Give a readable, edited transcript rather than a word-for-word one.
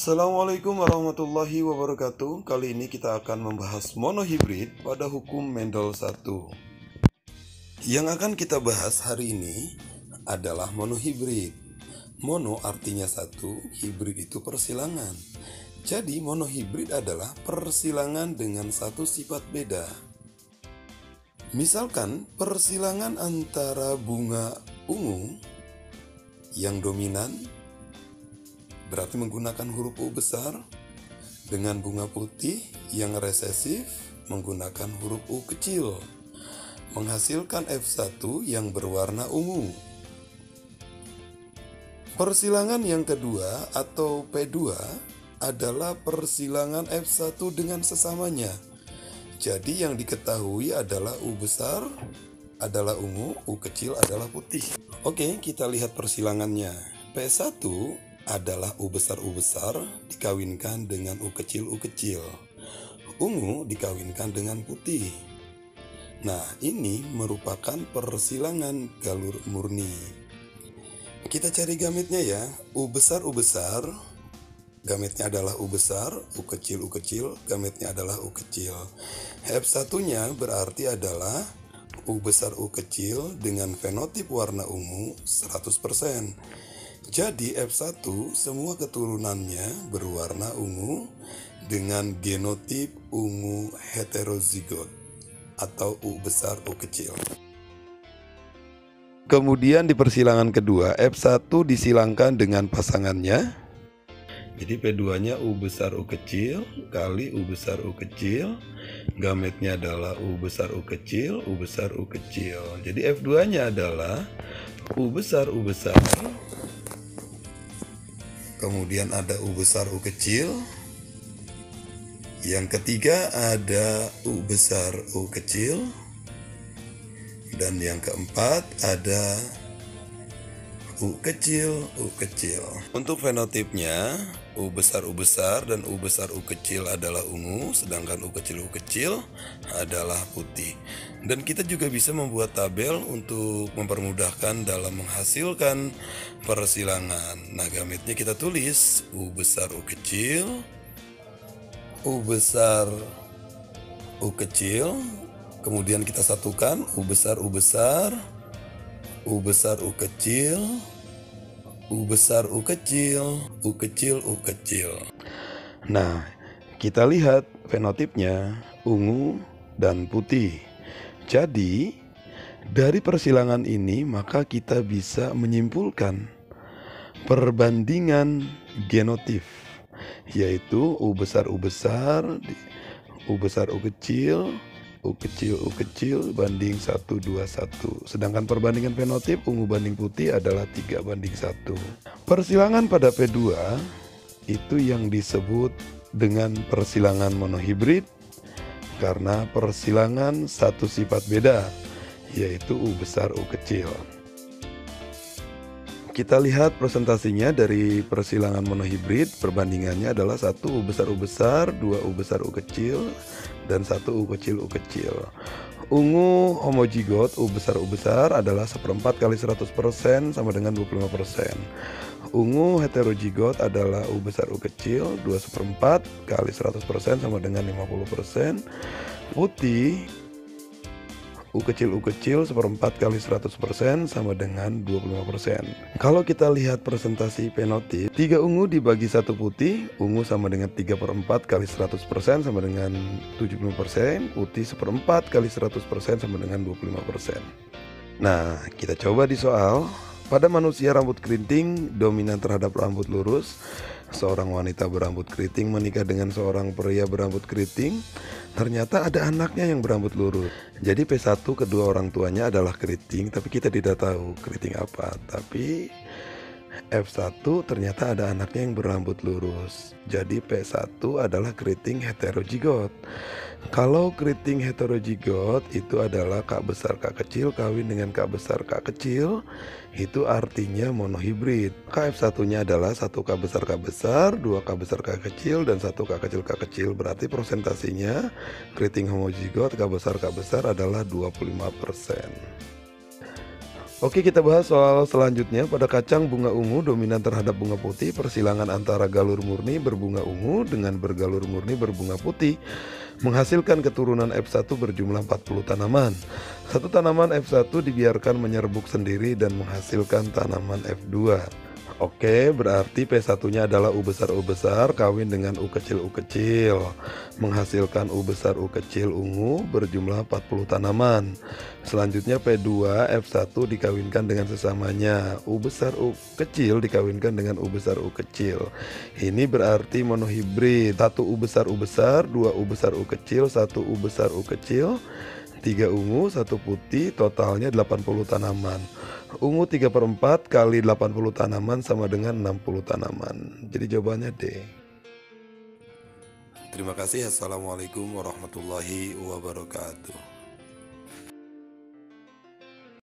Assalamualaikum warahmatullahi wabarakatuh. Kali ini kita akan membahas monohibrid pada hukum Mendel 1. Yang akan kita bahas hari ini adalah monohibrid. Mono artinya satu, hibrid itu persilangan. Jadi monohibrid adalah persilangan dengan satu sifat beda. Misalkan persilangan antara bunga ungu yang dominan berarti menggunakan huruf U besar dengan bunga putih yang resesif menggunakan huruf U kecil, menghasilkan F1 yang berwarna ungu. Persilangan yang kedua atau P2 adalah persilangan F1 dengan sesamanya. Jadi yang diketahui adalah U besar adalah ungu, U kecil adalah putih. Oke, kita lihat persilangannya. P1 adalah U besar dikawinkan dengan U kecil. Ungu dikawinkan dengan putih. Nah, ini merupakan persilangan galur murni. Kita cari gametnya ya. U besar, gametnya adalah U besar, U kecil, gametnya adalah U kecil. F1-nya berarti adalah U besar U kecil dengan fenotip warna ungu 100%. Jadi F1 semua keturunannya berwarna ungu dengan genotip ungu heterozigot atau U besar U kecil. Kemudian di persilangan kedua F1 disilangkan dengan pasangannya. Jadi P2-nya U besar U kecil kali U besar U kecil. Gametnya adalah U besar U kecil, U besar U kecil. Jadi F2-nya adalah U besar, kemudian ada U besar U kecil. Yang ketiga ada U besar U kecil. Dan yang keempat ada U kecil. Untuk fenotipnya U besar dan U besar U kecil adalah ungu, sedangkan U kecil adalah putih. Dan kita juga bisa membuat tabel untuk mempermudahkan dalam menghasilkan persilangan. Nah, gametnya kita tulis U besar U kecil, U besar U kecil, kemudian kita satukan U besar, U besar U kecil, U besar U kecil, U kecil. Nah, kita lihat fenotipnya ungu dan putih. Jadi, dari persilangan ini maka kita bisa menyimpulkan perbandingan genotip, yaitu U besar U kecil banding 1, 2, 1. Sedangkan perbandingan fenotip ungu banding putih adalah 3:1. Persilangan pada P2 itu yang disebut dengan persilangan monohibrid karena persilangan satu sifat beda, yaitu U besar U kecil. Kita lihat presentasinya dari persilangan monohibrid. Perbandingannya adalah 1 U besar, 2 U besar U kecil, dan 1 U kecil. Ungu homozigot U besar adalah 1/4 kali 100% sama dengan 25%. Ungu heterozigot adalah U besar U kecil 2/4 kali 100% sama dengan 50%. Putih U kecil 1/4 kali 100% sama dengan 25%. Kalau kita lihat presentasi fenotip, 3 ungu dibagi 1 putih, ungu sama dengan 3/4 kali 100% sama dengan 70%, putih 1/4 kali 100% sama dengan 25%. Nah, kita coba di soal. Pada manusia rambut keriting dominan terhadap rambut lurus. Seorang wanita berambut keriting menikah dengan seorang pria berambut keriting. Ternyata ada anaknya yang berambut lurus. Jadi P1 kedua orang tuanya adalah keriting, tapi kita tidak tahu keriting apa. Tapi F1 ternyata ada anaknya yang berambut lurus. Jadi P1 adalah keriting heterozigot. Kalau keriting heterozigot itu adalah K besar K kecil kawin dengan K besar K kecil, itu artinya monohibrid. F1-nya adalah 1 K besar, 2 K besar K kecil, dan 1 K kecil. Berarti persentasinya keriting homozigot K besar adalah 25%. Oke, kita bahas soal selanjutnya. Pada kacang bunga ungu dominan terhadap bunga putih, persilangan antara galur murni berbunga ungu dengan bergalur murni berbunga putih menghasilkan keturunan F1 berjumlah 40 tanaman. Satu tanaman F1 dibiarkan menyerbuk sendiri dan menghasilkan tanaman F2. Oke, berarti P1-nya adalah U besar kawin dengan U kecil menghasilkan U besar U kecil ungu berjumlah 40 tanaman. Selanjutnya P2 F1 dikawinkan dengan sesamanya, U besar U kecil dikawinkan dengan U besar U kecil. Ini berarti monohibrid. 1 U besar, 2 U kecil, 1 U besar U kecil, 3 ungu, 1 putih, totalnya 80 tanaman. Ungu 3/4 kali 80 tanaman sama dengan 60 tanaman. Jadi jawabannya D. Terima kasih. Assalamualaikum warahmatullahi wabarakatuh.